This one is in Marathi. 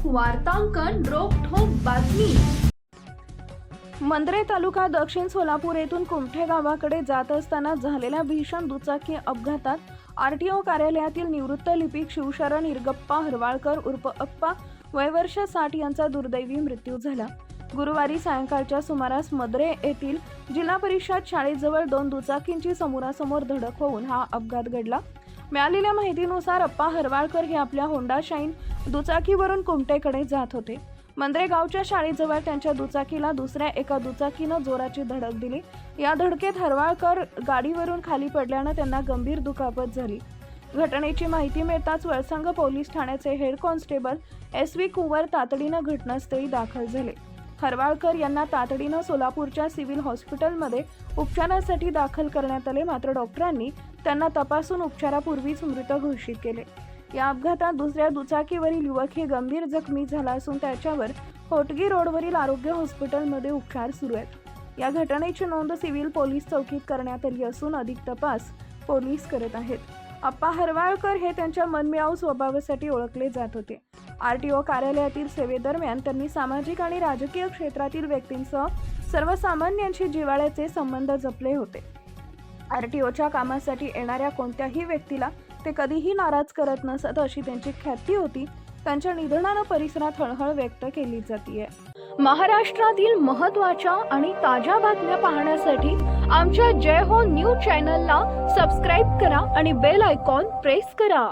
वार्तांकन रोखठोक बातमी। मंद्रे तालुका दक्षिण सोलापूर येथून कुमठे गावाकडे जात असताना झालेल्या भीषण दुचाकी अपघातात आरटीओ कार्यालयातील निवृत्त लिपिक शिवशरण इरगप्पा हरवाळकर उर्फ अप्पा वय वर्ष 60 यांचा दुर्दैवी मृत्यू झाला। गुरुवारी सायंकाळच्या सुमारास मद्रे येथील जिल्हा परिषद शाळेजवळ दोन दुचाकींची समोरासमोर धडक होऊन हा अपघात घडला। मिळालेल्या माहितीनुसार अप्पा हरवाळकर हे आपल्या होंडा शाईन दुचाकीवरून कुमठेकडे जात होते। मंद्रे गावच्या शाळेजवळ त्यांच्या दुचाकीला दुसऱ्या एका दुचाकीनं जोराची धडक दिली। या धडकेत हरवाळकर गाडीवरून खाली पडल्यानं त्यांना गंभीर दुखापत झाली। घटनेची माहिती मिळताच वळसंग पोलीस ठाण्याचे हेड कॉन्स्टेबल SV कुंवर तातडीनं घटनास्थळी दाखल झाले। हरवाळकर यांना तातडीनं सोलापूरच्या सिव्हिल हॉस्पिटलमध्ये उपचारासाठी दाखल करण्यात आले, मात्र डॉक्टरांनी त्यांना तपासून उपचारापूर्वीच मृत घोषित केले। या अपघातात दुसऱ्या दुचाकीवरील युवक हे गंभीर जखमी झाला असून त्याच्यावर होटगी रोडवरील आरोग्य हॉस्पिटलमध्ये उपचार सुरू आहेत। या घटनेची नोंद सिव्हिल पोलीस चौकीत करण्यात आली असून अधिक तपास पोलीस करत आहेत। अप्पा हरवाळकर हे त्यांच्या मनमिळावू स्वभावासाठी ओळखले जात होते। आरटीओ कार्यालयातील सेवेदरम्यान त्यांनी सामाजिक आणि राजकीय क्षेत्रातील व्यक्तींसह सर्वसामान्यांशी जिव्हाळ्याचे संबंध जपले होते। आरटीओच्या कामासाठी येणाऱ्या कोणत्याही व्यक्तीला ते कधीही नाराज करत नसत अशी त्यांची ख्याती होती। त्यांच्या निधनानं परिसरात हळहळ व्यक्त केली जाते। महाराष्ट्रातील महत्त्वाच्या आणि ताज्या बातम्या पाहण्यासाठी आमच्या जय हो न्यूज चॅनलला सबस्क्राइब करा आणि बेल आयकॉन प्रेस करा।